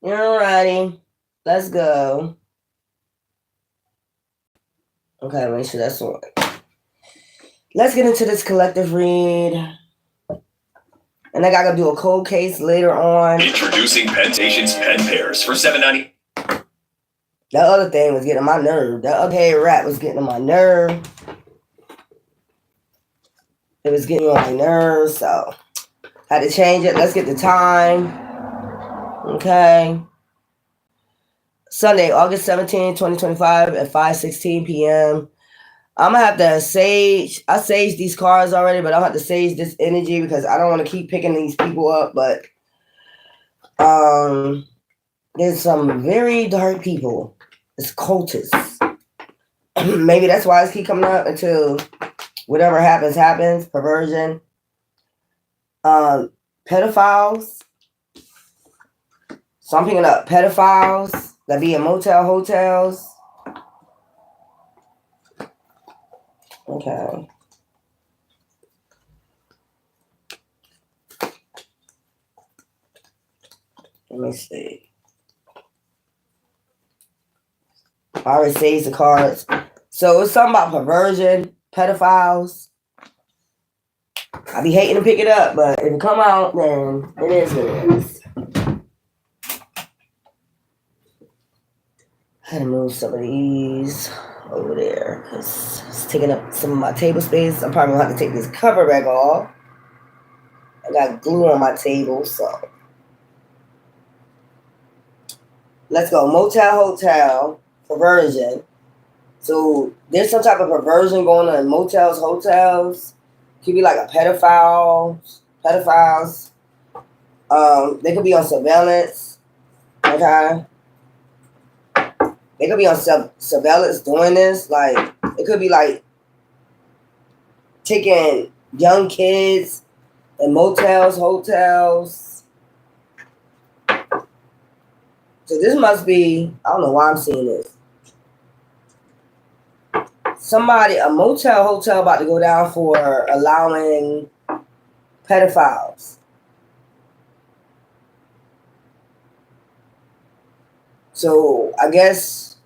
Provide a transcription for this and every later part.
Alrighty. Let's go. Okay, make sure that's one. Let's get into this collective read. And I gotta do a cold case later on. Introducing Pentations pen pairs for $7.90. That other thing was getting on my nerve. That other rat was getting on my nerve. It was getting on my nerves, so had to change it. Let's get the time. Okay. Sunday, August 17, 2025 at 5:16 p.m. I'm gonna have to sage. I saged these cards already, but I'll have to sage this energy because I don't want to keep picking these people up. But there's some very dark people. It's cultists. Maybe that's why it's keep coming up until whatever happens. Perversion. Pedophiles. So I'm picking up pedophiles that be in motel hotels. Okay. Let me see. I already saved the cards. So it's something about perversion, pedophiles. I be hating to pick it up, but if it come out, then it is what it is. I had to move some of these over there because it's taking up some of my table space. I'm probably gonna have to take this cover back off. I got glue on my table, so let's go. Motel, hotel, perversion. So there's some type of perversion going on in motels, hotels. Could be like a pedophiles. They could be on surveillance. Okay. They could be on surveillance doing this. Like, it could be like taking young kids in motels, hotels. So this must be, I don't know why I'm seeing this. A motel, hotel about to go down for allowing pedophiles. So I guess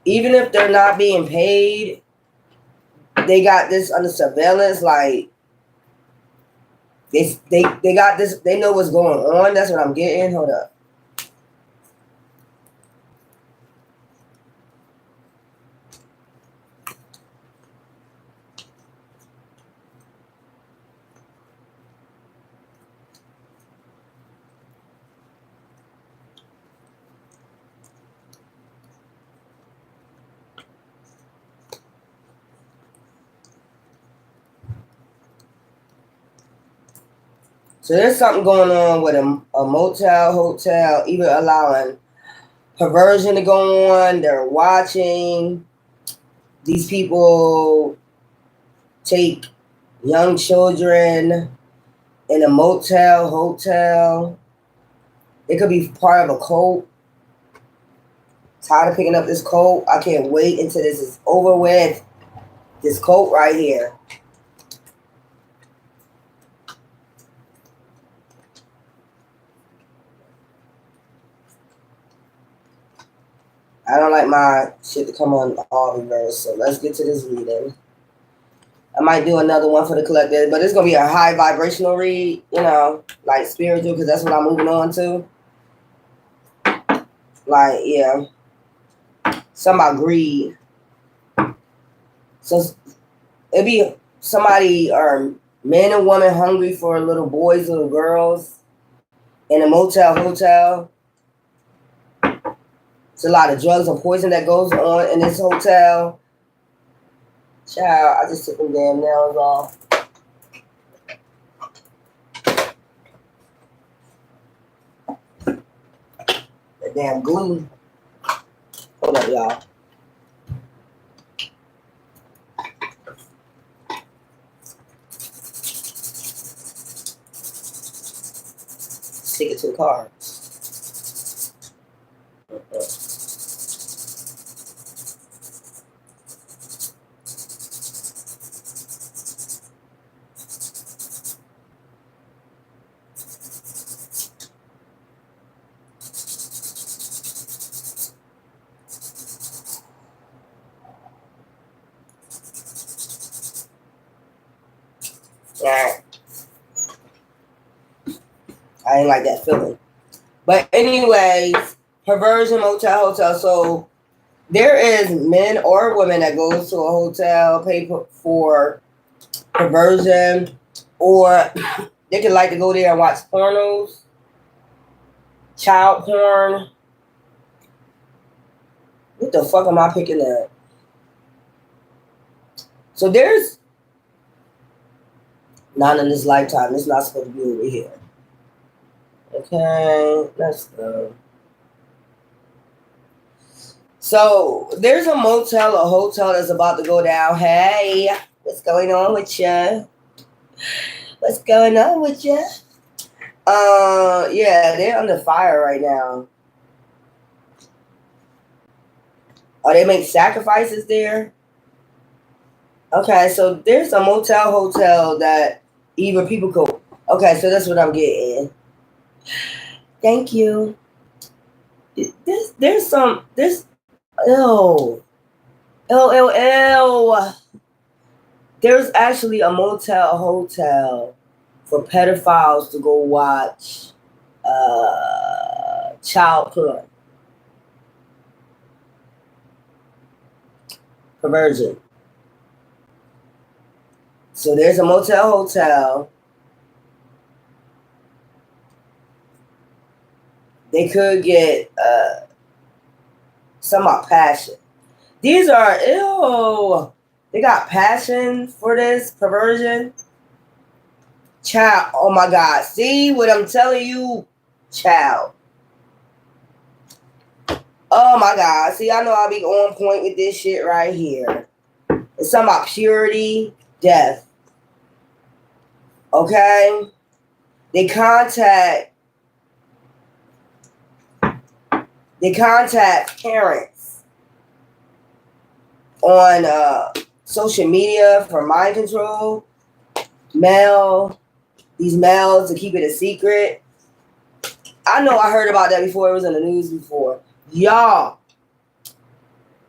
even if they're not being paid, they got this under surveillance. Like they got this. They know what's going on. That's what I'm getting. Hold up. So there's something going on with a motel, hotel, even allowing perversion to go on. They're watching these people take young children in a motel, hotel. It could be part of a cult. Tired of picking up this cult. I can't wait until this is over with. This cult right here. I don't like my shit to come on all reverse, so let's get to this reading. I might do another one for the collective, but it's going to be a high vibrational read, like spiritual, because that's what I'm moving on to. Like, yeah. Something about greed. So it'd be somebody or man and woman hungry for little boys, little girls in a motel, hotel. It's a lot of drugs and poison that goes on in this hotel. Child, I just took them damn nails off. That damn glue. Hold up, y'all. Stick it to the car. Nah, I ain't like that feeling. But anyways, perversion, motel, hotel. So there is men or women that goes to a hotel, pay for perversion, or they can like to go there and watch pornos, child porn. What the fuck am I picking up? So there's not in this lifetime. It's not supposed to be over here. Okay, let's go. So there's a motel, a hotel that's about to go down. Hey, what's going on with you? What's going on with you? Yeah, they're under fire right now. Oh, they make sacrifices there? Okay, so there's a motel hotel that even people go. Okay, so that's what I'm getting. Thank you. There's ew. Ew. There's actually a motel hotel for pedophiles to go watch child porn. Perversion. So there's a motel hotel. They could get some of passion. These are ew. They got passion for this perversion. Child, oh my God. See what I'm telling you? Child. Oh my God. See, I know I'll be on point with this shit right here. It's something about purity, death. Okay? They contact parents on social media for mind control. These males to keep it a secret. I know I heard about that before. It was in the news before. Y'all,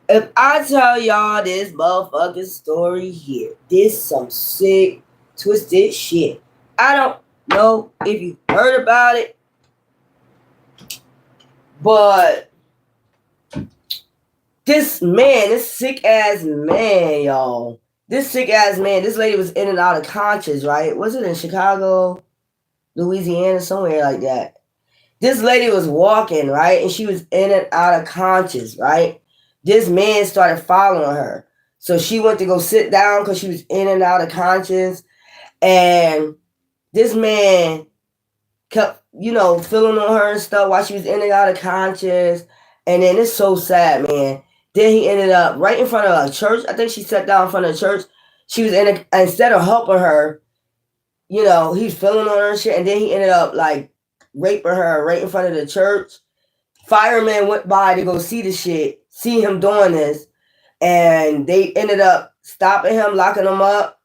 if I tell y'all this motherfucking story here, this some sick, twisted shit. I don't know if you heard about it, but this sick ass man, y'all. This sick ass man, this lady was in and out of conscious, right? Was it in Chicago, Louisiana, somewhere like that? This lady was walking, right? And she was in and out of conscious, right? This man started following her. So she went to go sit down because she was in and out of conscious. And this man kept, filling on her and stuff while she was in and out of conscious. And then it's so sad, man. Then he ended up right in front of a church. I think she sat down in front of the church. She was instead of helping her, he's filling on her and shit. And then he ended up like raping her right in front of the church. Firemen went by to go see the shit, see him doing this. And they ended up stopping him, locking him up.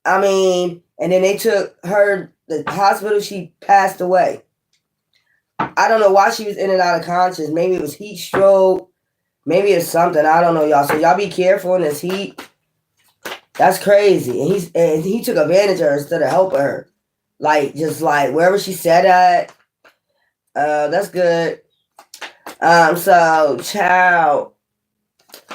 And then they took her to the hospital. She passed away. I don't know why she was in and out of conscious. Maybe it was heat stroke. Maybe it's something. I don't know, y'all. So y'all be careful in this heat. That's crazy. And he took advantage of her instead of helping her. Just wherever she sat at. That's good. So child.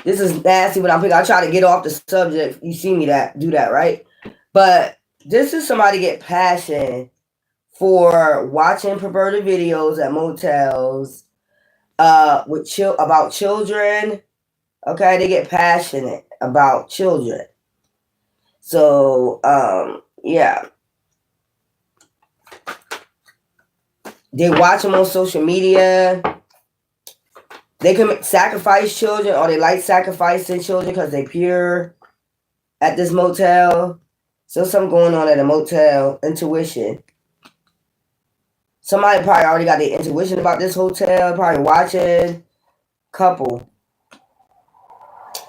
This is nasty when I'm picking. I try to get off the subject. You see me do that, right? But this is somebody get passion for watching perverted videos at motels about children. Okay, they get passionate about children. So yeah. They watch them on social media. They can sacrifice children, or they like sacrificing children because they're pure at this motel. So something going on at a motel. Intuition. Somebody probably already got their intuition about this hotel. Probably watching. Couple.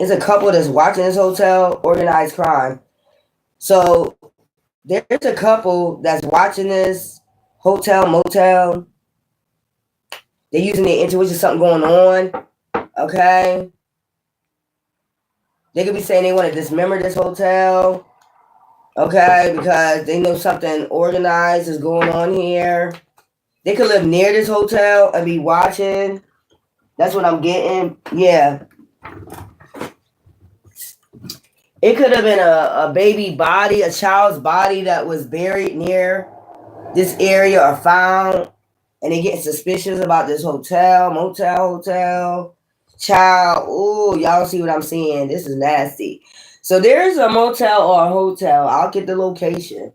It's a couple that's watching this hotel. Organized crime. So there's a couple that's watching this hotel, motel. They're using their intuition, something going on. Okay. They could be saying they want to dismember this hotel. Okay, because they know something organized is going on here. They could live near this hotel and be watching. That's what I'm getting. Yeah. It could have been a baby body, a child's body that was buried near this area or found, and they getting suspicious about this hotel, child. Ooh, y'all see what I'm seeing? This is nasty. So there's a motel or a hotel. I'll get the location.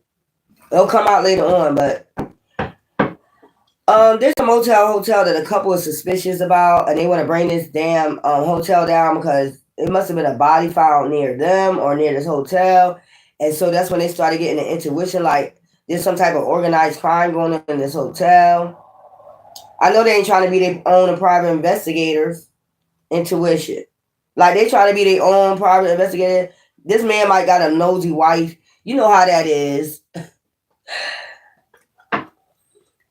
It'll come out later on, but there's a hotel that a couple is suspicious about, and they want to bring this damn hotel down because it must have been a body found near them or near this hotel, and so that's when they started getting the intuition like there's some type of organized crime going on in this hotel. I know they ain't trying to be their own private investigators. Intuition, like they trying to be their own private investigator. This man might got a nosy wife. You know how that is.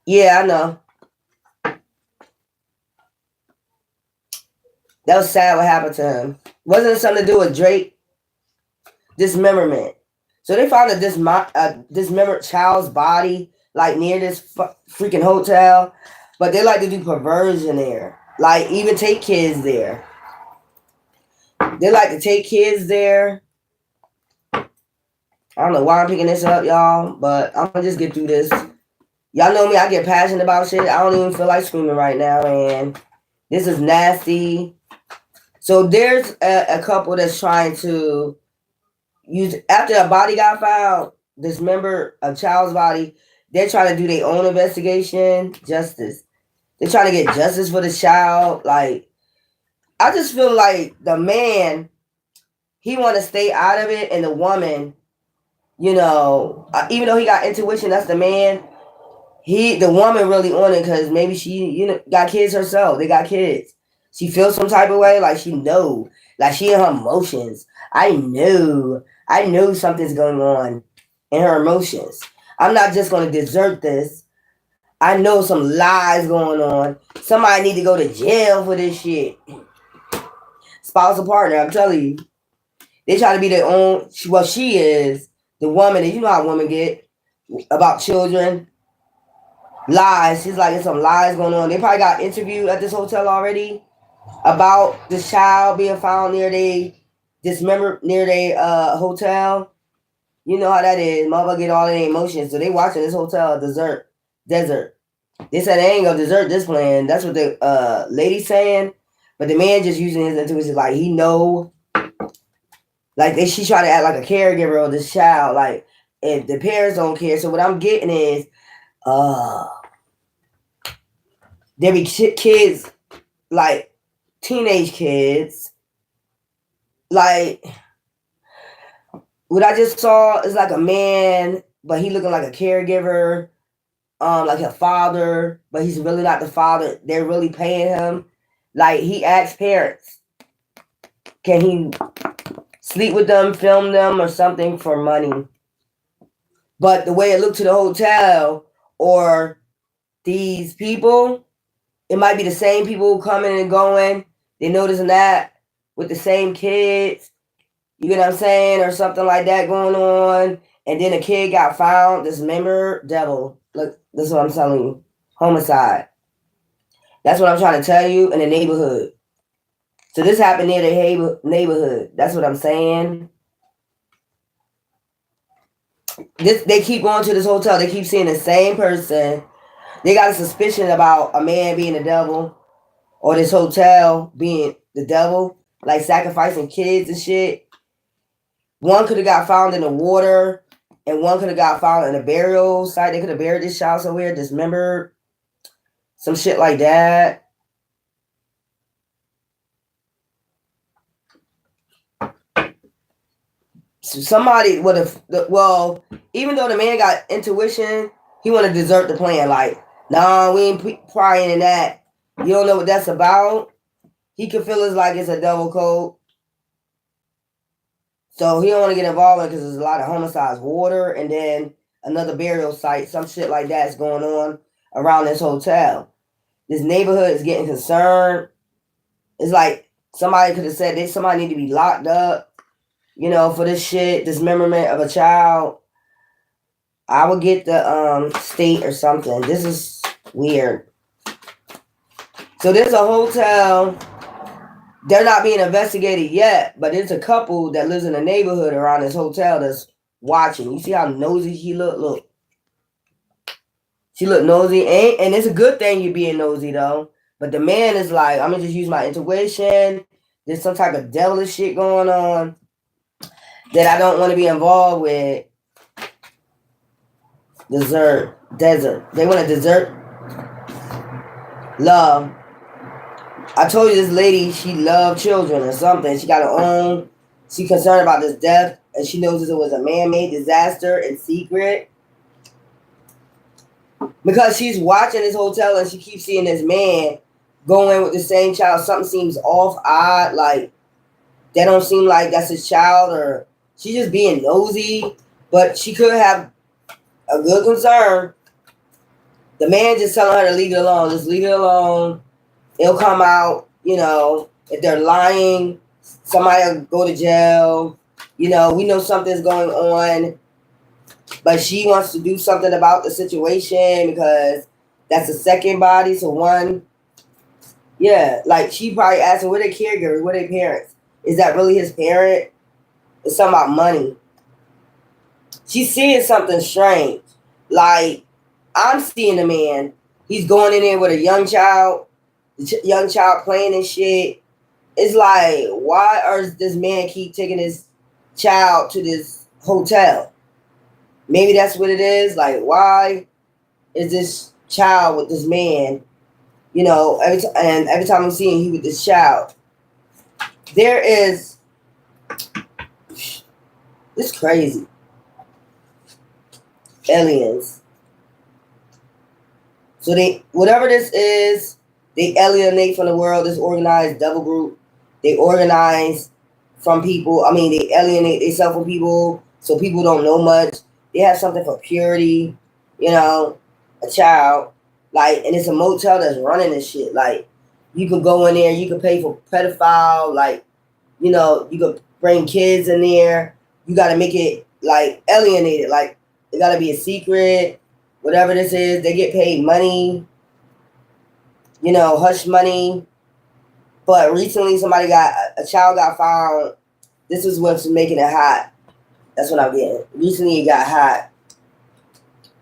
Yeah, I know. That was sad what happened to him. Wasn't it something to do with Drake? Dismemberment. So they found a dismembered child's body like near this freaking hotel, but they like to do perversion there. Like even take kids there. They like to take kids there. I don't know why I'm picking this up, y'all, but I'm gonna just get through this. Y'all know me, I get passionate about shit. I don't even feel like screaming right now, and this is nasty. So there's a couple that's trying to use, after a body got found, dismember a child's body, they're trying to do their own investigation, justice. They're trying to get justice for the child. Like, I just feel like the man, he want to stay out of it, and the woman, you know, even though he got intuition, that's the man. The woman really on it because maybe she, you know, got kids herself. They got kids. She feels some type of way, like she know, like she in her emotions. I know something's going on in her emotions. I'm not just gonna desert this. I know some lies going on. Somebody need to go to jail for this shit. Spousal partner, I'm telling you. They try to be their own, well, she is the woman, and you know how women get about children. Lies. She's like, there's some lies going on. They probably got interviewed at this hotel already about this child being found near their hotel. You know how that is. Mother get all their emotions. So they watching this hotel desert. They said they ain't gonna desert this plan. That's what the lady's saying. But the man just using his intuition, like he know, like she try to act like a caregiver of this child, like, and the parents don't care. So what I'm getting is, there be kids, like teenage kids, like what I just saw is like a man, but he looking like a caregiver, like a father, but he's really not the father. They're really paying him. Like he asks parents, can he sleep with them, film them, or something for money? But the way it looked to the hotel or these people, it might be the same people coming and going. They noticing that with the same kids. You get what I'm saying? Or something like that going on. And then a kid got found, dismembered, devil. Look, this is what I'm telling you. Homicide. That's what I'm trying to tell you in the neighborhood. So this happened near the neighborhood. That's what I'm saying. They keep going to this hotel. They keep seeing the same person. They got a suspicion about a man being the devil or this hotel being the devil, like sacrificing kids and shit. One could have got found in the water, and one could have got found in a burial site. They could have buried this child somewhere, dismembered, some shit like that. So somebody would have, well, even though the man got intuition, he want to desert the plan. Like, nah, we ain't prying in that. You don't know what that's about. He could feel it's like it's a double code. So he don't want to get involved because there's a lot of homicides, water, and then another burial site, some shit like that's going on around this hotel. This neighborhood is getting concerned. It's like somebody could have said somebody need to be locked up, you know, for this shit, dismemberment of a child. I would get the state or something. This is weird. So there's a hotel. They're not being investigated yet, but there's a couple that lives in the neighborhood around this hotel that's watching. You see how nosy she look? Look. She look nosy. And it's a good thing you being nosy though. But the man is like, I'm gonna just use my intuition. There's some type of devilish shit going on that I don't want to be involved with. Desert. They want to desert love. I told you this lady, she loved children or something. She got her own. She concerned about this death, and she knows it was a man-made disaster in secret. Because she's watching this hotel and she keeps seeing this man going with the same child. Something seems off, odd, like that don't seem like that's his child, or she's just being nosy. But she could have a good concern. The man just telling her to leave it alone. Just leave it alone. It'll come out, if they're lying, somebody will go to jail. We know something's going on. But she wants to do something about the situation because that's the second body. So one, like she probably asking, where their caregivers, where their parents? Is that really his parent? It's something about money. She's seeing something strange. Like, I'm seeing a man. He's going in there with a young child. The young child playing and shit. It's like, why does this man keep taking his child to this hotel? Maybe that's what it is. Like, why is this child with this man? Every time I'm seeing he with this child, there is. It's crazy. Aliens. So whatever this is, they alienate from the world. This organized devil group. They organize from people. They alienate themselves from people, so people don't know much. They have something for purity, a child. And it's a motel that's running this shit. You could go in there, you could pay for pedophile, you could bring kids in there. You got to make it, alienated. It got to be a secret. Whatever this is, they get paid money, hush money. But recently a child got found. This is what's making it hot. That's what I'm getting. Recently it got hot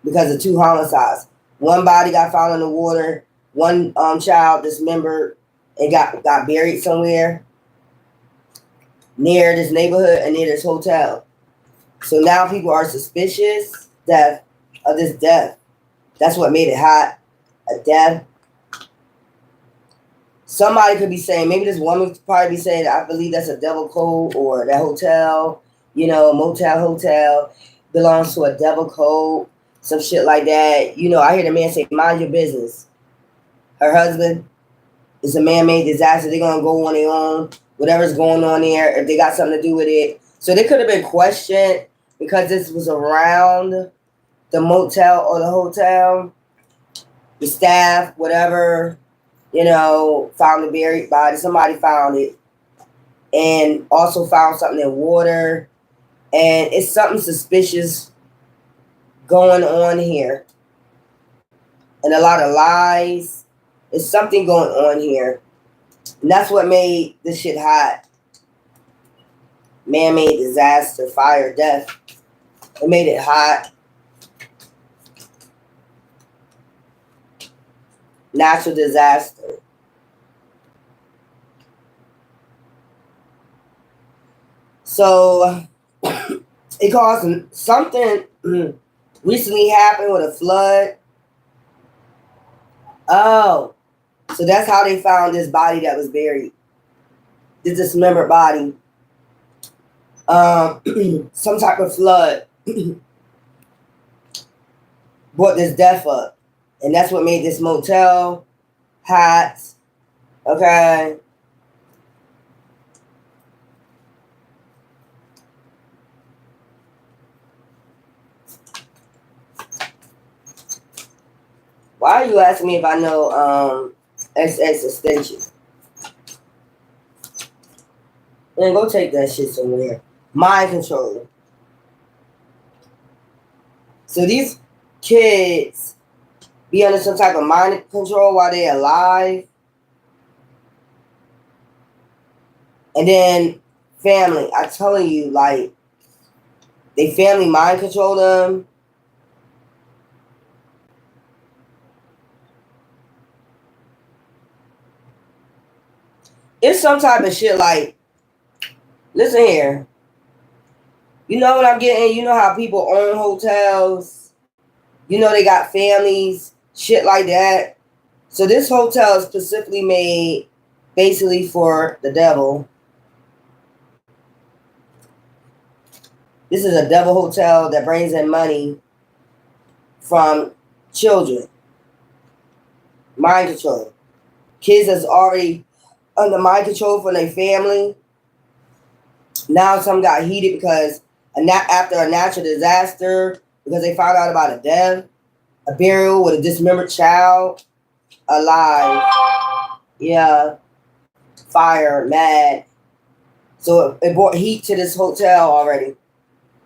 because of 2 homicides. One body got found in the water. One child dismembered and got buried somewhere near this neighborhood and near this hotel. So now people are suspicious of this death. That's what made it hot. A death. Somebody could be saying, maybe this woman could probably be saying, I believe that's a devil code, or that hotel, motel hotel belongs to a devil code, some shit like that. I hear the man say, mind your business. Her husband is a man-made disaster. They're going to go on their own, whatever's going on there, if they got something to do with it. So they could have been questioned because this was around the motel or the hotel. The staff, whatever, found the buried body. Somebody found it. And also found something in water. And it's something suspicious going on here. And a lot of lies. It's something going on here. And that's what made this shit hot. Man-made disaster, fire, death. It made it hot. Natural disaster. So it caused something recently happened with a flood. Oh, so that's how they found this body that was buried. This dismembered body. Some type of flood brought this death up. And that's what made this motel hot. Okay. Why are you asking me if I know XX extension? Man, go take that shit somewhere. Mind control. So these kids be under some type of mind control while they're alive. And then family, I'm telling you, like, they family mind control them. It's some type of shit like, listen here. You know what I'm getting? You know how people own hotels? You know they got families, shit like that. So this hotel is specifically made basically for the devil. This is a devil hotel that brings in money from children. Mind control. Kids that's already under mind control from their family. Now some got heated because after a natural disaster, because they found out about a death, a burial with a dismembered child alive. Yeah. Fire, mad. So it brought heat to this hotel already.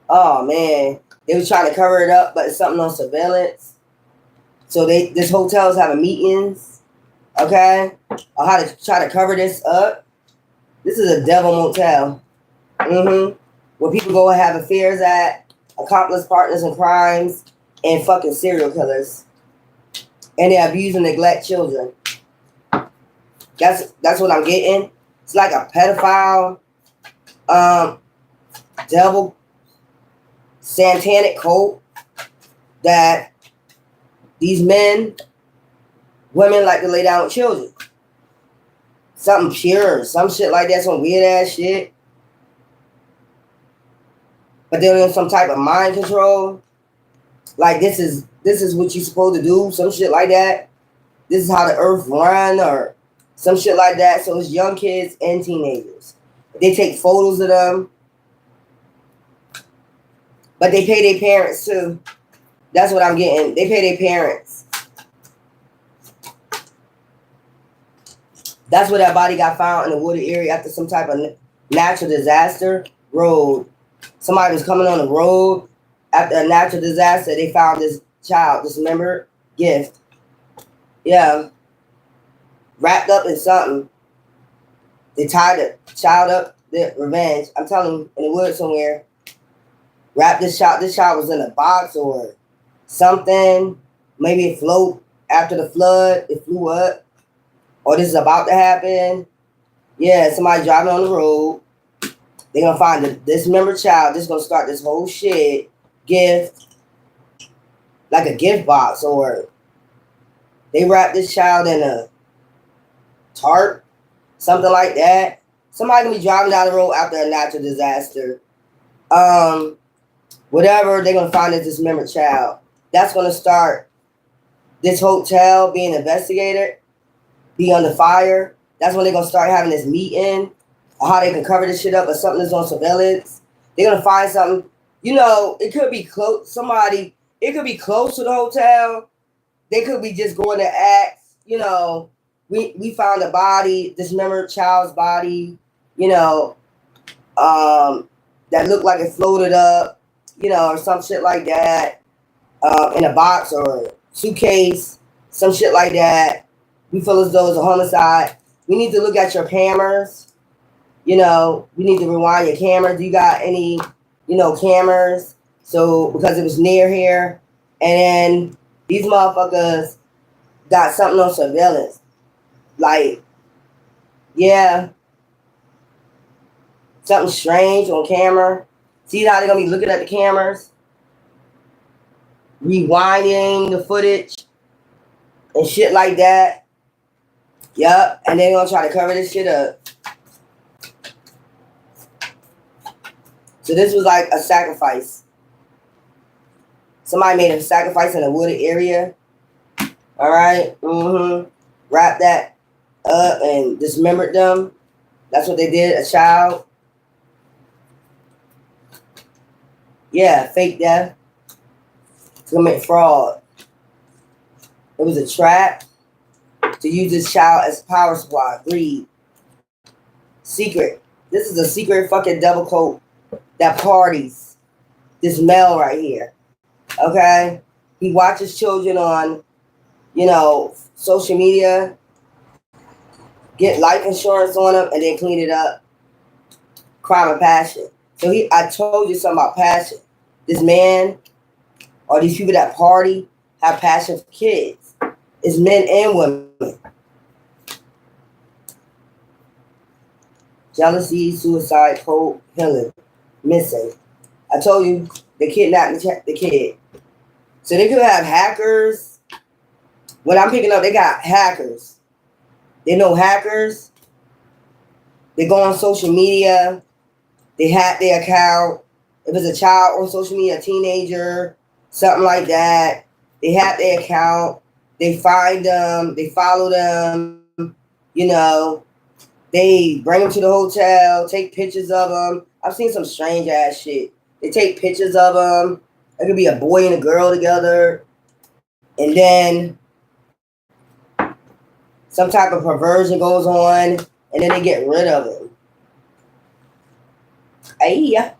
Oh man. They was trying to cover it up, but it's something on surveillance. So this hotel's having meetings, okay, on how to try to cover this up. This is a devil motel. Where people go and have affairs at, accomplice partners in crimes, and fucking serial killers. And they abuse and neglect children. That's what I'm getting. It's like a pedophile, devil, satanic cult that these men, women like to lay down with children. Something pure, some shit like that, some weird ass shit. But they're in some type of mind control. Like this is what you're supposed to do, some shit like that. This is how the earth run or some shit like that. So it's young kids and teenagers. They take photos of them. But they pay their parents too. That's what I'm getting. They pay their parents. That's where that body got found in the wooded area after some type of natural disaster. Road. Somebody was coming on the road after a natural disaster. They found this child, dismembered gift. Yeah. Wrapped up in something. They tied the child up. Their revenge. I'm telling you, in the woods somewhere. Wrapped this child. This child was in a box or something. Maybe it floated after the flood. It flew up. Or this is about to happen. Yeah, somebody driving on the road. They're going to find the dismembered child. This is going to start this whole shit. Gift. Like a gift box. Or they wrap this child in a tarp. Something like that. Somebody going to be driving down the road after a natural disaster. Whatever, they're going to find this dismembered child. That's going to start this hotel being investigated. Be under fire. That's when they're going to start having this meeting. How they can cover this shit up or something that's on surveillance. They're going to find something. You know, it could be close. It could be close to the hotel. They could be just going to ask, you know, we found a body, dismembered child's body, you know, that looked like it floated up, you know, or some shit like that, in a box or suitcase, some shit like that. We feel as though it's a homicide. We need to look at your cameras. You know, we need to rewind your camera. Do you got any, you know, cameras? So, because it was near here. And then these motherfuckers got something on surveillance. Like, yeah. Something strange on camera. See how they're going to be looking at the cameras? Rewinding the footage. And shit like that. Yup. And they're going to try to cover this shit up. So this was like a sacrifice. Somebody made a sacrifice in a wooded area. All right. Wrapped that up and dismembered them. That's what they did, a child. Yeah, fake death. To commit fraud. It was a trap to use this child as power supply. Greed. Secret. This is a secret fucking double coat that parties. This male right here. Okay, he watches children on, social media, get life insurance on them, and then clean it up. Crime of passion. So I told you something about passion. This man or these people that party have passion for kids. It's men and women. Jealousy, suicide, cold healing, missing. I told you they kidnapped the kid. So they could have hackers. What I'm picking up, they got hackers. They know hackers. They go on social media. They hack their account. If it's a child on social media, a teenager, something like that, they hack their account. They find them. They follow them. They bring them to the hotel, take pictures of them. I've seen some strange ass shit. They take pictures of them. It could be a boy and a girl together. And then some type of perversion goes on. And then they get rid of him. Ayy.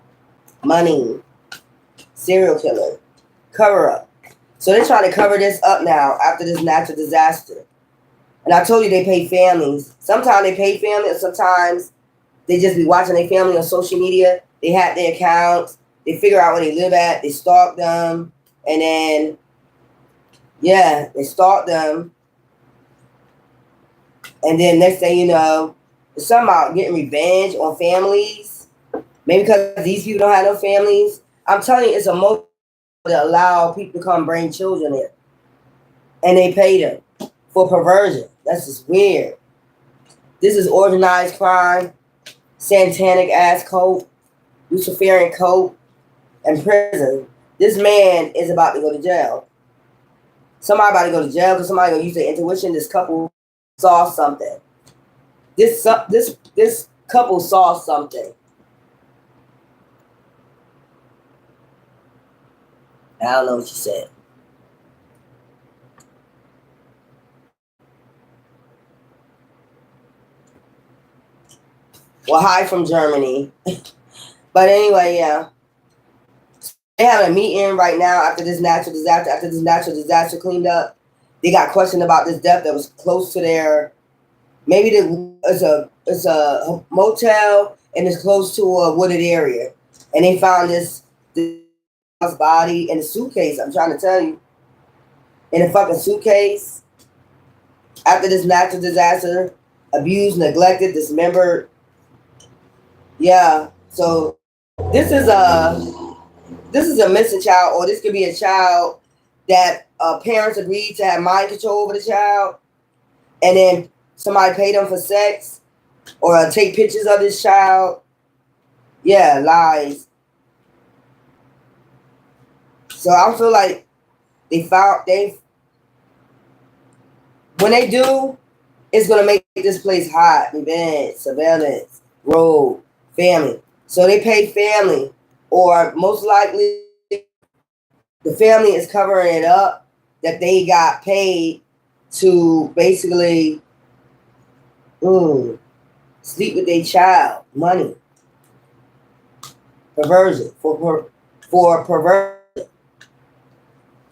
Money. Serial killer. Cover up. So they're trying to cover this up now after this natural disaster. And I told you they pay families. Sometimes they pay family, and sometimes they just be watching their family on social media. They hack their accounts. They figure out where they live at. They stalk them. And then, they stalk them. And then next thing you know, it's something about getting revenge on families. Maybe because these people don't have no families. I'm telling you, it's a motive to allow people to come bring children in. And they pay them for perversion. That's just weird. This is organized crime, satanic ass cult, Luciferian cult, and prison. This man is about to go to jail. Somebody about to go to jail because somebody gonna use their intuition. This couple saw something. This couple saw something. I don't know what she said. Well, hi from Germany. But anyway, yeah. They have a meeting right now after this natural disaster. After this natural disaster cleaned up, they got questioned about this death that was close to their. Maybe it's a motel and it's close to a wooded area, and they found this body in a suitcase. I'm trying to tell you, in a fucking suitcase. After this natural disaster, abused, neglected, dismembered. Yeah. So this is a missing child, or this could be a child that parents agreed to have mind control over the child, and then somebody paid them for sex or take pictures of this child. Yeah, lies. So I feel like when they do, it's gonna make this place hot. Revenge, surveillance, road, family. So they pay family, or most likely the family is covering it up that they got paid to basically sleep with their child. Money. Perversion. For perversion.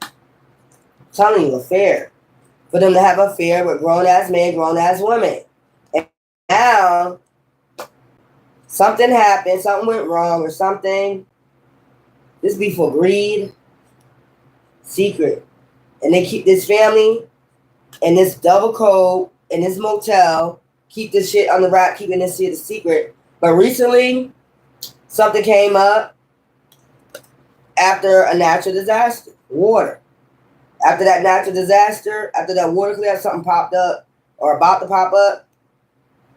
I'm telling you, affair. For them to have an affair with grown-ass men, grown-ass women. And now, something happened, something went wrong or something. This be for greed. Secret. And they keep this family and this double code in this motel, keep this shit on the wrap, keeping this shit a secret. But recently, something came up after a natural disaster. Water. After that natural disaster, after that water clear, something popped up or about to pop up.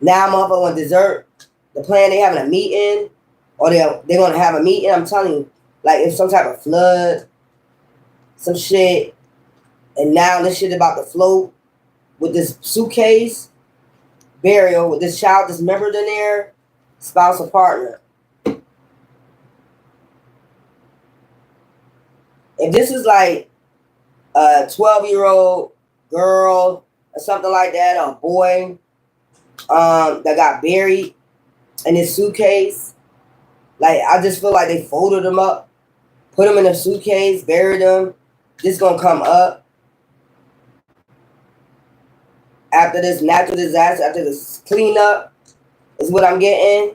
Now motherfucker want dessert. The plan, they having a meeting, or they're going to have a meeting. I'm telling you, like if some type of flood, some shit, and now this shit about to float with this suitcase, burial, with this child dismembered in there, spouse or partner. If this is like a 12-year-old girl or something like that, or a boy that got buried in his suitcase, like I just feel like they folded them up, put them in a suitcase, bury them. This gonna come up after this natural disaster, after this cleanup, is what I'm getting.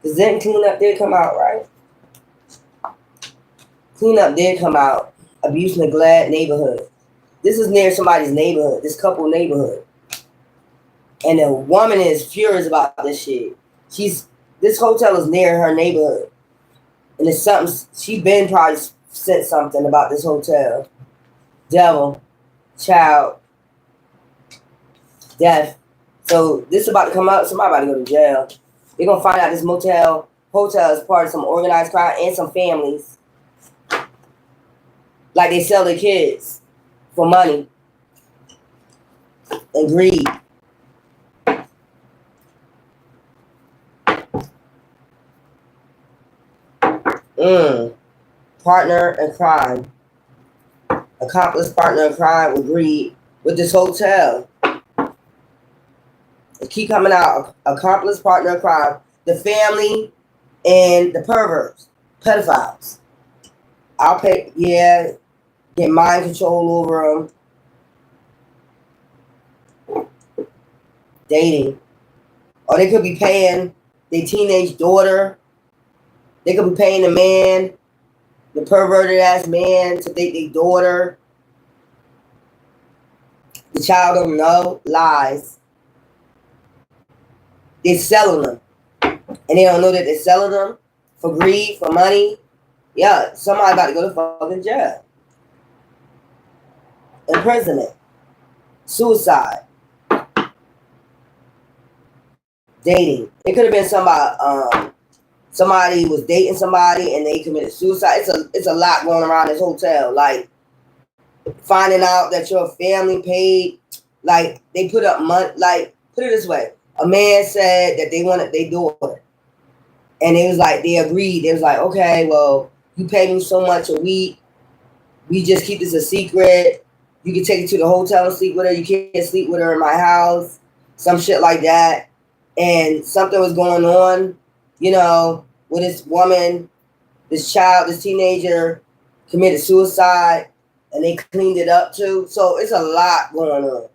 Because then cleanup did come out, right? Cleanup did come out. Abuse, neglect, neighborhood. This is near somebody's neighborhood, this couple neighborhood. And the woman is furious about this shit. This hotel is near her neighborhood. And it's something, she been probably said something about this hotel. Devil, child, death. So this is about to come out, somebody about to go to jail. They're gonna find out this hotel is part of some organized crime and some families. Like they sell their kids for money and greed. Partner in crime. Accomplice partner in crime with greed with this hotel. It keep coming out. Accomplice partner in crime. The family and the perverts. Pedophiles. I'll pay, yeah, get mind control over them. Dating. Or they could be paying their teenage daughter. They could be paying the man, the perverted ass man, to date their daughter. The child don't know. Lies. They're selling them. And they don't know that they're selling them for greed, for money. Yeah, somebody about to go to fucking jail. Imprisonment. Suicide. Dating. It could have been somebody was dating somebody and they committed suicide. It's a lot going around this hotel. Like finding out that your family paid, like they put up money. Like put it this way, a man said that they wanted their daughter, and it was like they agreed. It was like, okay, well, you pay me so much a week. We just keep this a secret. You can take her to the hotel and sleep with her. You can't sleep with her in my house. Some shit like that. And something was going on, you know, with this woman, this child, this teenager committed suicide, and they cleaned it up too. So it's a lot going on.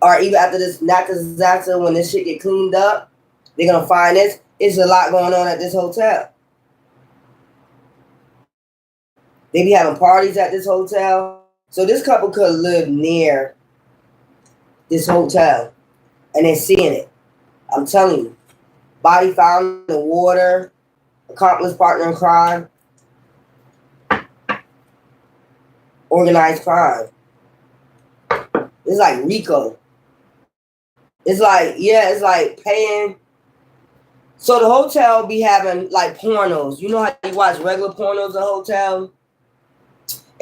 Or even after this natural disaster, when this shit get cleaned up, they're gonna find this. It's a lot going on at this hotel. They be having parties at this hotel. So this couple could live near this hotel, and they're seeing it. I'm telling you, body found in the water, accomplice partner in crime, organized crime. It's like RICO. It's like, yeah, it's like paying. So the hotel be having like pornos. You know how you watch regular pornos in a hotel?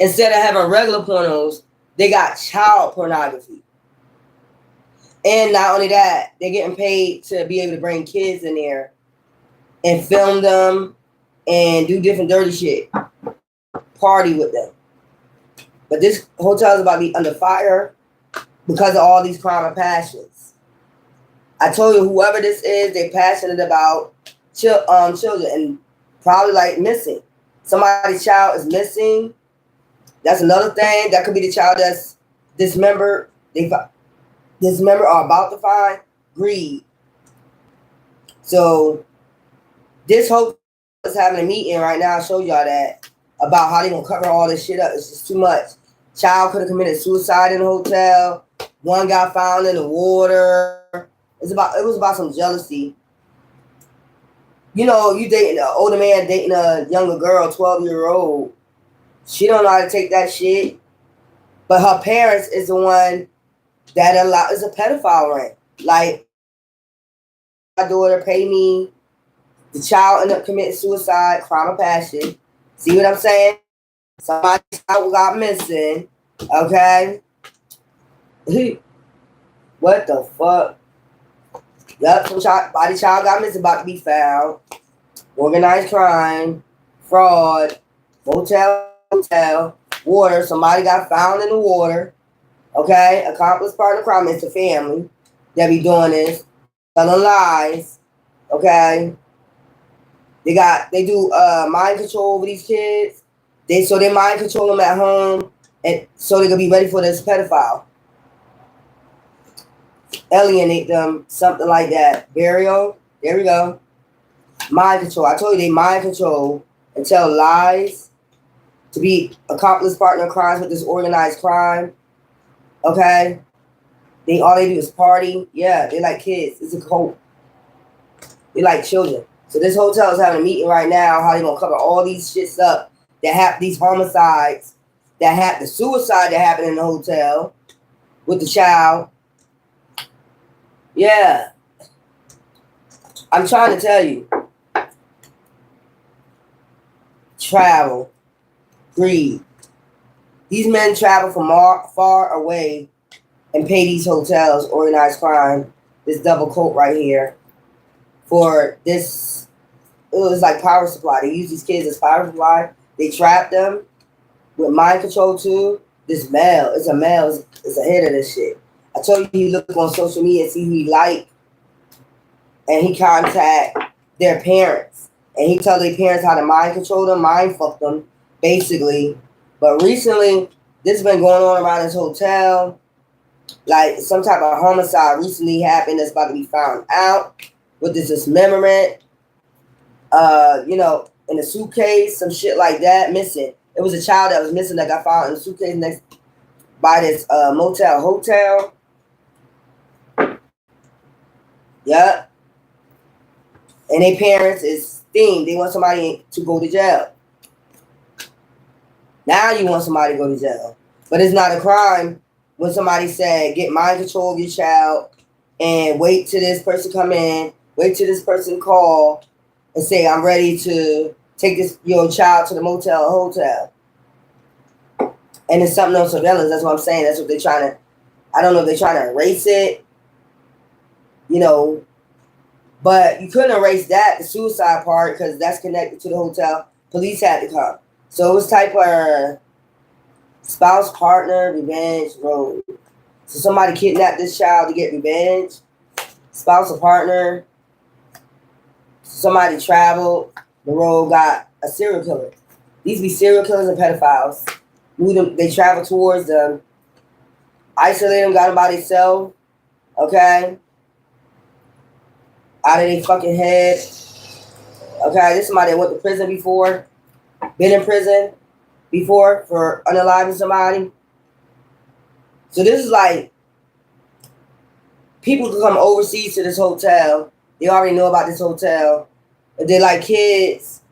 Instead of having regular pornos, they got child pornography. And not only that, they're getting paid to be able to bring kids in there and film them and do different dirty shit. Party with them. But this hotel is about to be under fire because of all these crime and passions. I told you, whoever this is, they're passionate about children and probably like missing. Somebody's child is missing. That's another thing. That could be the child that's dismembered. Dismembered or about to find. Greed. So this hotel is having a meeting right now. I'll show y'all that about how they gonna cover all this shit up. It's just too much. Child could have committed suicide in the hotel. One got found in the water. It was about some jealousy. You know, you dating an older man dating a younger girl, 12-year-old. She don't know how to take that shit. But her parents is the one that is a pedophile ring. Like, my daughter pay me. The child ended up committing suicide, crime of passion. See what I'm saying? Somebody's child got missing. Okay? What the fuck? Yup, somebody child got missing, about to be found. Organized crime, fraud, hotel, water. Somebody got found in the water. Okay? Accomplice partner crime. It's the family that be doing this. Telling lies. Okay? They do mind control over these kids. They mind control them at home, and so they can be ready for this pedophile. Alienate them, something like that. Burial. There we go. Mind control. I told you they mind control and tell lies to be accomplice partner in crimes with this organized crime. Okay? All they do is party. Yeah, they like kids. It's a cult. They like children. So this hotel is having a meeting right now, how they gonna cover all these shits up that have these homicides, that have the suicide that happened in the hotel with the child. Yeah. I'm trying to tell you. Travel. Greed. These men travel from far away and pay these hotels, organized crime, this double coat right here, for this. It was like power supply. They use these kids as power supply. They trap them with mind control too. This male, it's a male, is ahead of this shit. I told you he look on social media and see who he like, and he contact their parents, and he tell their parents how to mind control them, mind fuck them, basically. But recently, this has been going on around this hotel. Like some type of homicide recently happened that's about to be found out with this dismemberment. In a suitcase, some shit like that, missing. It was a child that was missing that got found in a suitcase next by this hotel. Yeah. And their parents is steamed. They want somebody to go to jail. Now you want somebody to go to jail. But it's not a crime when somebody said, get mind control of your child and wait till this person come in, wait till this person call and say, I'm ready to take your child to the motel or hotel. And it's something on surveillance. That's what I'm saying. That's what they're trying to, I don't know if they're trying to erase it, but you couldn't erase that, the suicide part, because that's connected to the hotel. Police had to come. So it was type of spouse, partner, revenge, road. So somebody kidnapped this child to get revenge. Spouse or partner. Somebody traveled. The road got a serial killer. These be serial killers and pedophiles. They travel towards them. Isolate them, got them by themselves. Okay? Out of their fucking head. Okay? This is somebody that went to prison before. Been in prison before for unaliving somebody. So this is like, people can come overseas to this hotel. They already know about this hotel. If they like kids,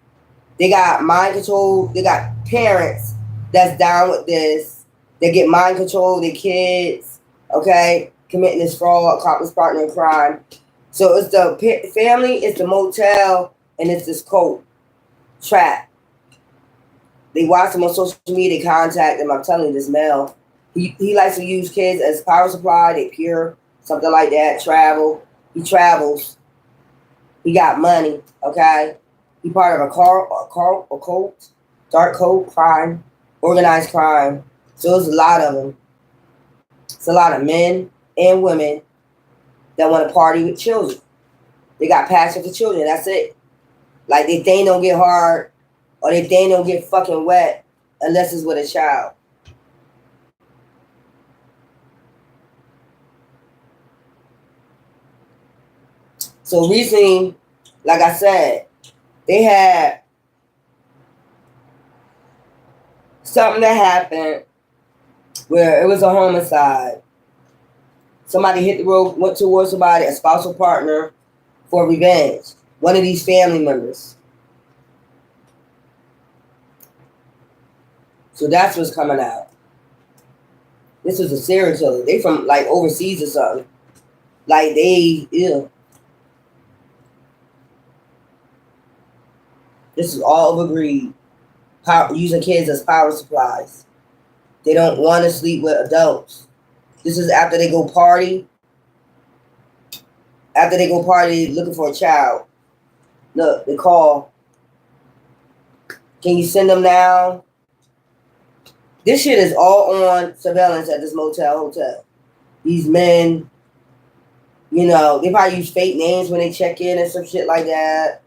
they got mind control. They got parents that's down with this. They get mind control of their kids, okay, committing this fraud, accomplice partner in crime. So it's the family, it's the motel, and it's this cult trap. They watch them on social media, they contact them. I'm telling you, this male, he likes to use kids as power supply. They pure, something like that, travel. He travels. He got money, okay? He part of a cult, dark cult, crime, organized crime. So there's a lot of them. It's a lot of men and women that want to party with children. They got passion for children, that's it. Like they thing don't get hard or they thing don't get fucking wet unless it's with a child. So recently, like I said, they had something that happened where it was a homicide. Somebody hit the road, went towards somebody, a spousal partner, for revenge. One of these family members. So that's what's coming out. This is a serial killer. They from like overseas or something. Like they, ew. This is all of greed. Using kids as power supplies. They don't want to sleep with adults. This is after they go party. After they go party, looking for a child. Look, they call. Can you send them now? This shit is all on surveillance at this hotel. These men, they probably use fake names when they check in and some shit like that.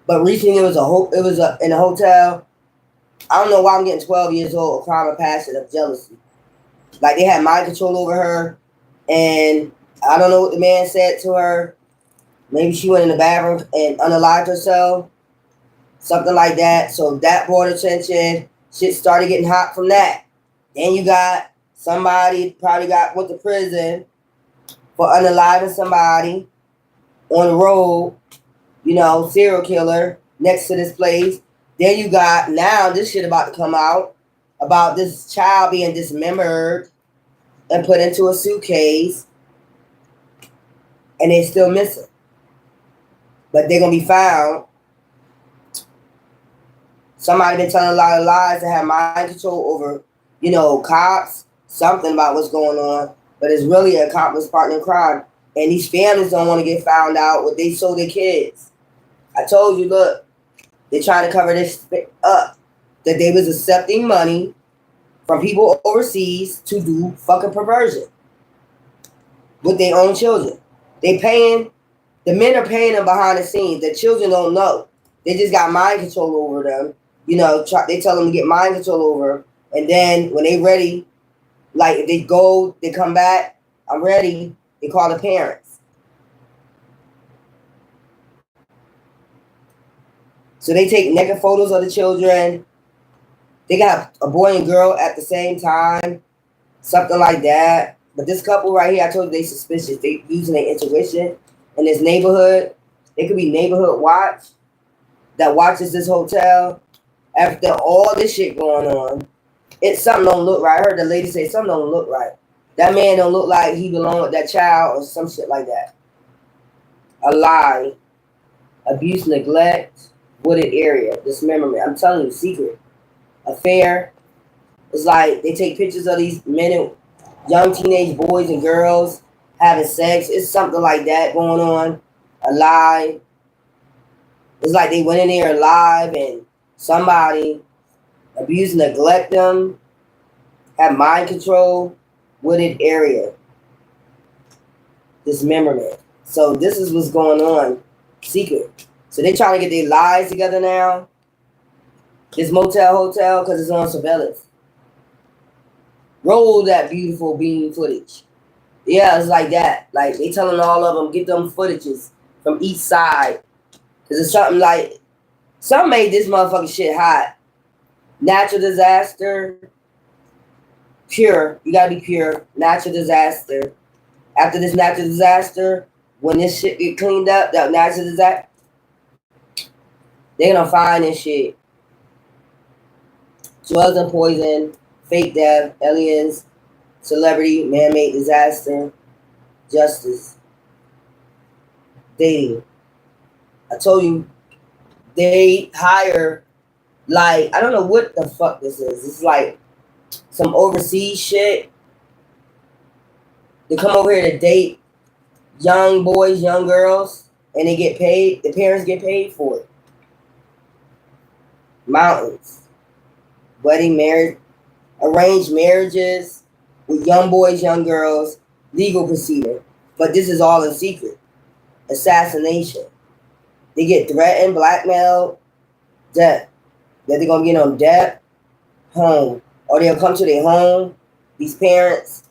But recently, it was in a hotel. I don't know why I'm getting 12 years old, a crime of passion, of jealousy. Like they had mind control over her, and I don't know what the man said to her. Maybe she went in the bathroom and unalived herself, something like that. So that brought attention. Shit started getting hot from that. Then you got somebody probably went to prison for unaliving somebody on the road, serial killer next to this place. Then you got now this shit about to come out about this child being dismembered and put into a suitcase, and they're still missing. But they're gonna be found. Somebody been telling a lot of lies to have mind control over, cops, something about what's going on, but it's really an accomplice partner in crime. And these families don't want to get found out what they sold their kids. I told you, look, they're trying to cover this up, that they was accepting money from people overseas to do fucking perversion with their own children. The men are paying them behind the scenes. The children don't know. They just got mind control over them. They tell them to get mind control over, and then when they ready, like if they go, they come back, I'm ready, they call the parents. So they take naked photos of the children. They got a boy and girl at the same time, something like that. But this couple right here, I told you they suspicious. They using their intuition in this neighborhood. It could be neighborhood watch that watches this hotel. After all this shit going on, something don't look right. I heard the lady say something don't look right. That man don't look like he belong with that child or some shit like that. A lie, abuse, neglect, wooded area, dismemberment. I'm telling you, secret. Affair. It's like they take pictures of these men and young teenage boys and girls having sex. It's something like that going on. A lie. It's like they went in there alive and somebody abuse, neglect them, have mind control, wooded area, dismemberment. So this is what's going on, secret. So they trying to get their lies together now. This hotel, because it's on surveillance. Roll that beautiful beam footage. Yeah, it's like that. Like they telling all of them, get them footages from each side. Because it's something like, some made this motherfucking shit hot. Natural disaster. Pure. You gotta be pure. Natural disaster. After this natural disaster, when this shit get cleaned up, that natural disaster, they're gonna find this shit. Drugs and poison, fake death, aliens, celebrity, man-made disaster, justice, dating. I told you, they hire, like, I don't know what the fuck this is. It's like some overseas shit. They come over here to date young boys, young girls, and they get paid. The parents get paid for it. Mountains. Wedding, marriage, arranged marriages with young boys, young girls, legal procedure. But this is all in secret. Assassination. They get threatened, blackmailed, death. That they're going to get on death, home. Or they'll come to their home, these parents.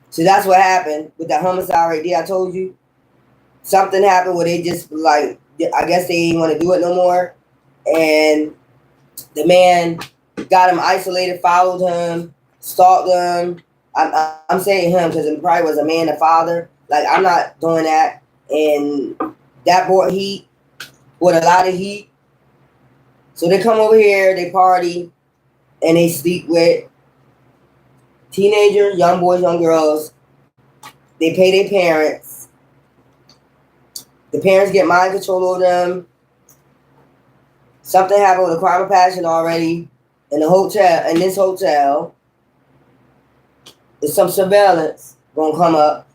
So that's what happened with that homicide right there. I told you. Something happened where they just like, I guess they didn't want to do it no more. And the man got him isolated, followed him, stalked him. I'm saying him because it probably was a man and father. Like, I'm not doing that. And that brought heat, with a lot of heat. So they come over here, they party, and they sleep with teenagers, young boys, young girls. They pay their parents. The parents get mind control over them. Something happened with a crime of passion already in the hotel. In this hotel, there's some surveillance gonna come up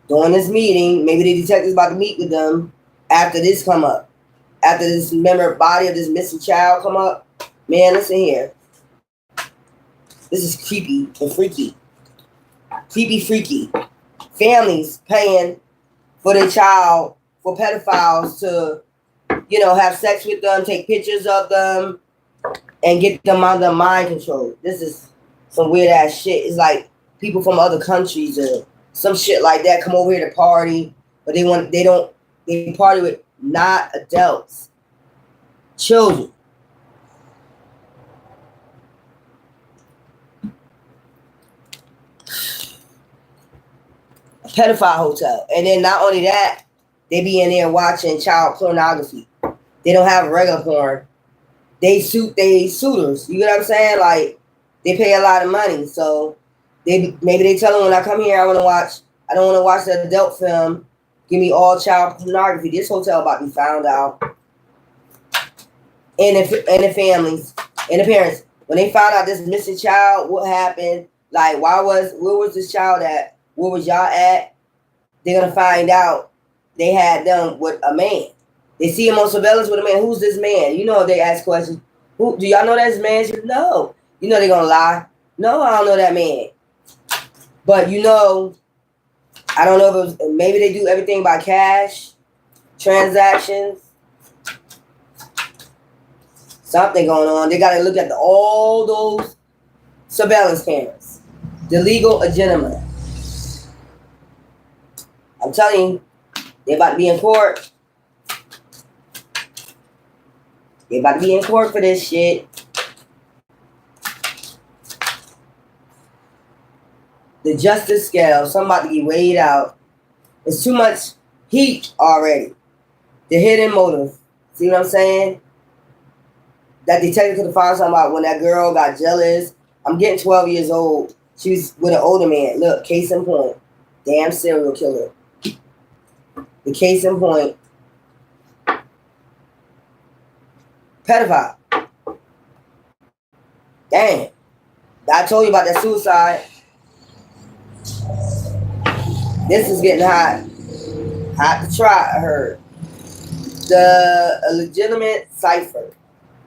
during this meeting. Maybe the detectives about to meet with them after this come up. After this body of this missing child come up. Man, listen here. This is creepy and freaky. Creepy, freaky. Families paying for their child, for pedophiles to, have sex with them, take pictures of them, and get them under mind control. This is some weird ass shit. It's like people from other countries or some shit like that come over here to party, but they party with not adults, children. A pedophile hotel. And then not only that, they be in there watching child pornography. They don't have regular porn. They suitors. You know what I'm saying? Like, they pay a lot of money. So maybe they tell them, when I come here, I don't want to watch the adult film. Give me all child pornography. This hotel about to be found out. And the families and the parents. When they found out this missing child, what happened? Like, where was this child at? Where was y'all at? They're gonna find out they had them with a man. They see him on surveillance with a man. Who's this man? If they ask questions. Who do y'all know that's man? No. They're gonna lie. No, I don't know that man. But I don't know if it was, maybe they do everything by cash, transactions, something going on. They gotta look at all those surveillance cameras. The legal agenda. I'm telling you, they about to be in court. They about to be in court for this shit. The justice scale, something about to get weighed out. It's too much heat already. The hidden motive. See what I'm saying? That detective could have found something about when that girl got jealous. I'm getting 12 years old. She was with an older man. Look, case in point. Damn serial killer. The case in point. Pedophile. Damn. I told you about that suicide. This is getting hot. Hot to try, I heard. A legitimate cipher.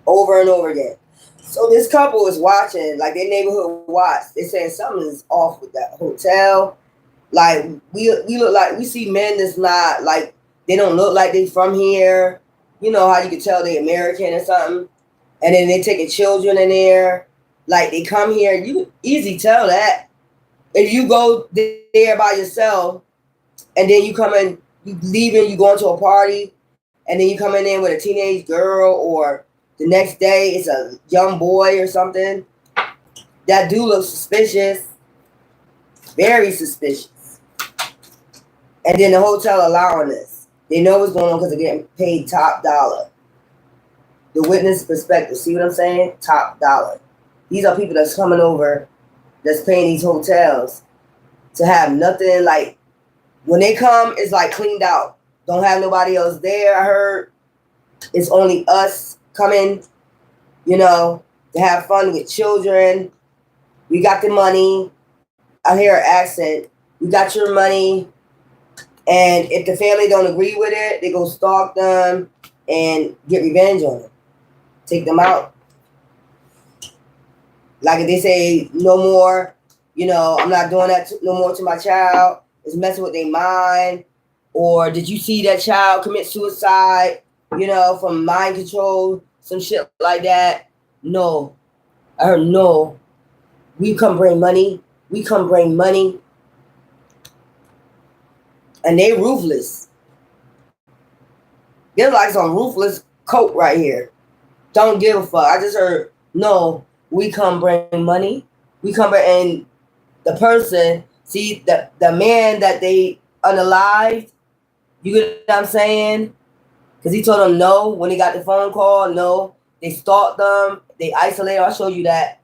Over and over again. So this couple is watching, like their neighborhood watch. They're saying something is off with that hotel. Like we look like we see men that's not like they don't look like they from here. You know how you can tell they American or something. And then they taking children in there. Like they come here, you easy tell that. If you go there by yourself and then you come in, you leaving, you going to a party, and then you come in there with a teenage girl, or the next day it's a young boy or something, that dude looks suspicious. Very suspicious. And then the hotel allowing this. They know what's going on because they're getting paid top dollar. The witness perspective. See what I'm saying? Top dollar. These are people that's coming over, that's paying these hotels to have nothing. Like, when they come, it's like cleaned out. Don't have nobody else there, I heard. It's only us coming, to have fun with children. We got the money. I hear an accent. We got your money. And if the family don't agree with it, they go stalk them and get revenge on them. Take them out. Like if they say, no more, I'm not doing that no more to my child. It's messing with their mind. Or did you see that child commit suicide, from mind control, some shit like that? No. I heard no. We come bring money. We come bring money. And they ruthless. They're like some ruthless coat right here. Don't give a fuck. I just heard, no, we come bring money. We come bring, and the person, see, the man that they unalived, you get what I'm saying? Because he told them no when he got the phone call, no. They stalked them. They isolated. I'll show you that.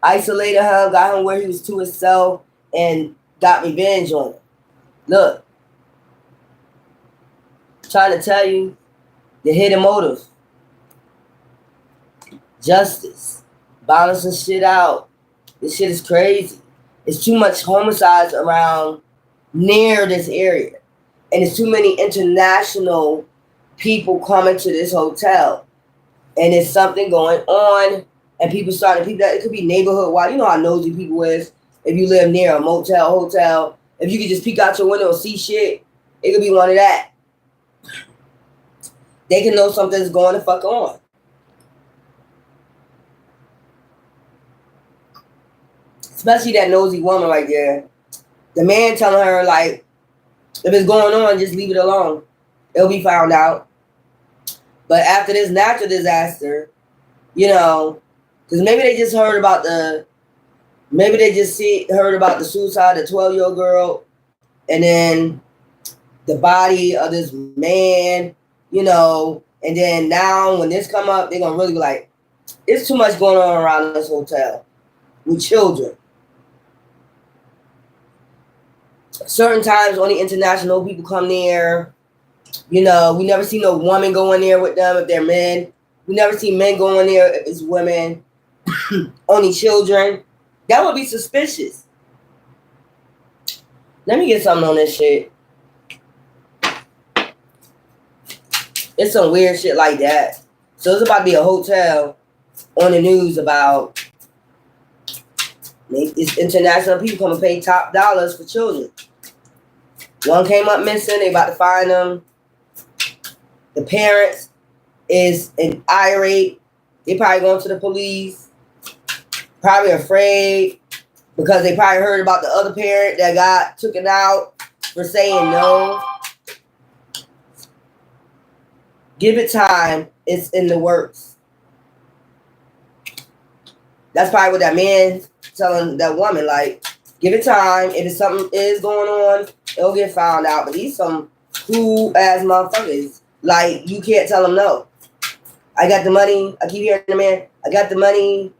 Isolated him, got him where he was to himself, and got revenge on him. Look. Trying to tell you the hidden motive. Justice. Balancing shit out. This shit is crazy. It's too much homicides around near this area. And it's too many international people coming to this hotel. And there's something going on. And people that it could be neighborhood wide. You know how nosy people is. If you live near a motel, hotel, if you could just peek out your window and see shit, it could be one of that. they can know something's going the fuck on. Especially that nosy woman right there. The man telling her, like, if it's going on, just leave it alone. It'll be found out. But after this natural disaster, you know, because maybe they just heard about the suicide of the 12-year-old girl, and then the body of this man, you know, and then now when this come up, they're gonna really be like, it's too much going on around this hotel with children. Certain times only international people come there. You know, we never see no woman go in there with them if they're men. We never see men go in there if it's women. Only children. That would be suspicious. Let me get something on this shit. It's some weird shit like that. So it's about to be a hotel on the news about it's international people come and pay top dollars for children. One came up missing. They about to find them. The parents is an irate. They probably going to the police. Probably afraid because they probably heard about the other parent that got taken out for saying no. Give it time. It's in the works. That's probably what that man telling that woman, like, give it time. If something is going on, it'll get found out. But these some cool ass motherfuckers. Like, you can't tell them no. I got the money. I keep hearing the man, I got the money.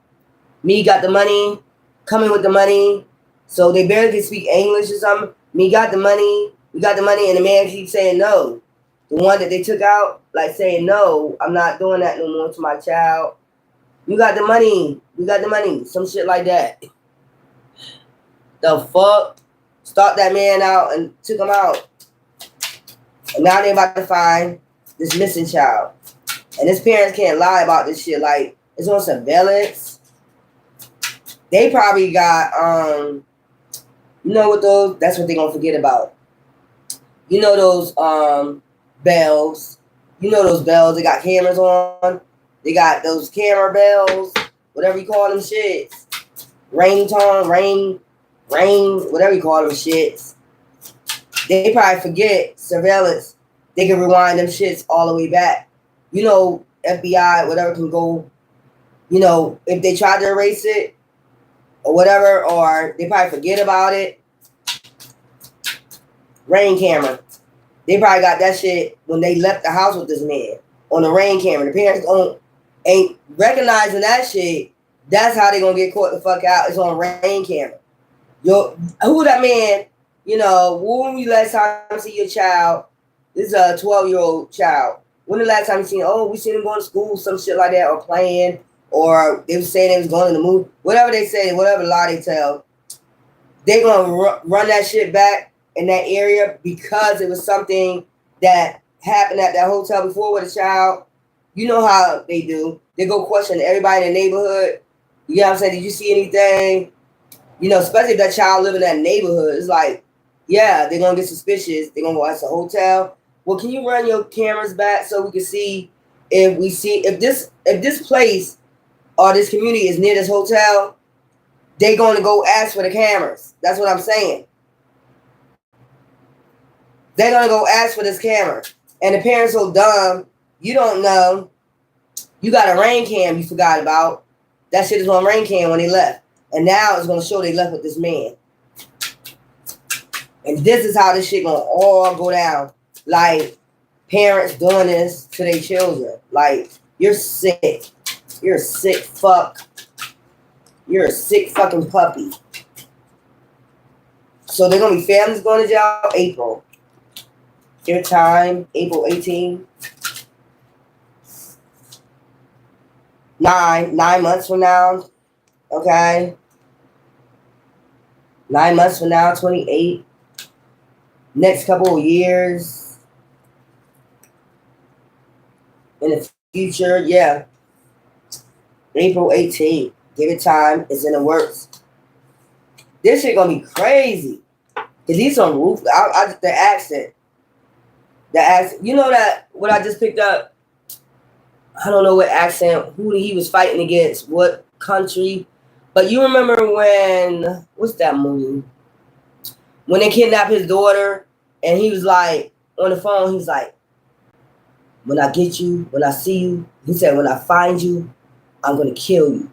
Me got the money. Coming with the money. So they barely can speak English or something. Me got the money. We got the money. And the man keeps saying no. The one that they took out, like saying, no, I'm not doing that no more to my child. You got the money. We got the money. Some shit like that. The fuck? Stalked that man out and took him out. And now they about to find this missing child. And his parents can't lie about this shit. Like, it's on surveillance. They probably got, you know what those, that's what they're going to forget about. You know those bells. You know those bells they got cameras on. They got those camera bells. Whatever you call them shits. Ringtone, ring, whatever you call them shits. They probably forget surveillance. They can rewind them shits all the way back. You know, FBI, whatever can go, you know, if they try to erase it or whatever, or they probably forget about it. Rain camera. They probably got that shit when they left the house with this man on the rain camera. The parents ain't recognizing that shit. That's how they gonna get caught the fuck out. It's on rain camera. Yo, who that man? You know, when you last time see your child? This is a 12-year-old child. When the last time you seen? Oh, we seen him going to school, some shit like that, or playing, or they was saying they was going to the movie. Whatever they say, whatever lie they tell, they gonna run that shit back in that area because it was something that happened at that hotel before with a child. You know how they do. They go question everybody in the neighborhood. You know what I'm saying? Did you see anything? You know, especially if that child live in that neighborhood. It's like, yeah, they're going to get suspicious. They're going to go, that's a hotel. Well, can you run your cameras back so we can see if this place or this community is near this hotel, they're going to go ask for the cameras. That's what I'm saying. They're going to go ask for this camera. And the parents so dumb, you don't know. You got a rain cam you forgot about. That shit is on rain cam when they left. And now it's going to show they left with this man. And this is how this shit going to all go down. Like, parents doing this to their children. Like, you're sick. You're a sick fuck. You're a sick fucking puppy. So they're going to be families going to jail April. Their time, April 18. 9 months from now. Okay. 9 months from now, 28. Next couple of years. In the future, yeah. April 18. Give it time. It's in the works. This shit gonna be crazy. Cause these on roof. The accent. You know that what I just picked up I don't know what accent, who he was fighting against, what country. But you remember when, what's that movie? When they kidnapped his daughter and he was like, on the phone, he's like, when I get you, when I see you, he said, when I find you, I'm going to kill you.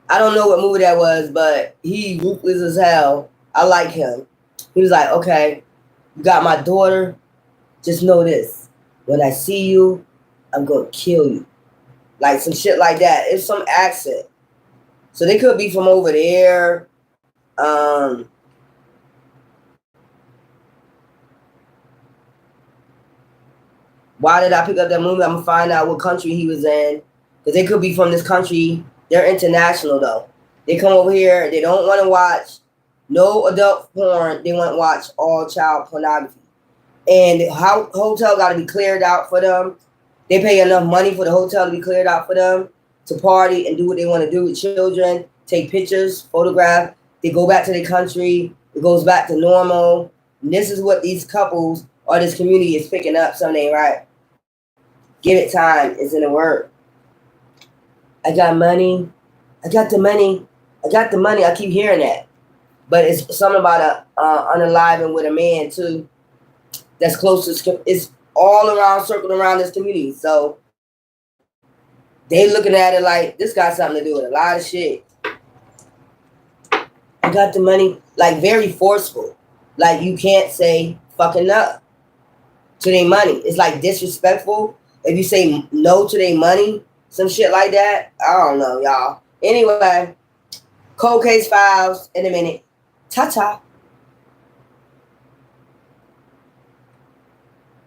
I don't know what movie that was, but he ruthless as hell. I like him. He was like, okay, you got my daughter. Just know this. When I see you, I'm going to kill you. Like some shit like that. It's some accent. So they could be from over there. Why did I pick up that movie? I'm going to find out what country he was in. Because they could be from this country. They're international, though. They come over here. They don't want to watch no adult porn. They want to watch all child pornography. And the hotel got to be cleared out for them. They pay enough money for the hotel to be cleared out for them to party and do what they want to do with children, take pictures, photograph. They go back to their country. It goes back to normal. And this is what these couples or this community is picking up. Something ain't right. Give it time. It's in the word. I got money. I got the money. I got the money. I keep hearing that. But it's something about unaliving with a man, too. That's close to, it's all around, circled around this community. So they looking at it like this got something to do with a lot of shit. I got the money, like very forceful. Like you can't say fucking up to their money. It's like disrespectful. If you say no to their money, some shit like that. I don't know, y'all. Anyway, Cold Case Files in a minute. Ta-ta.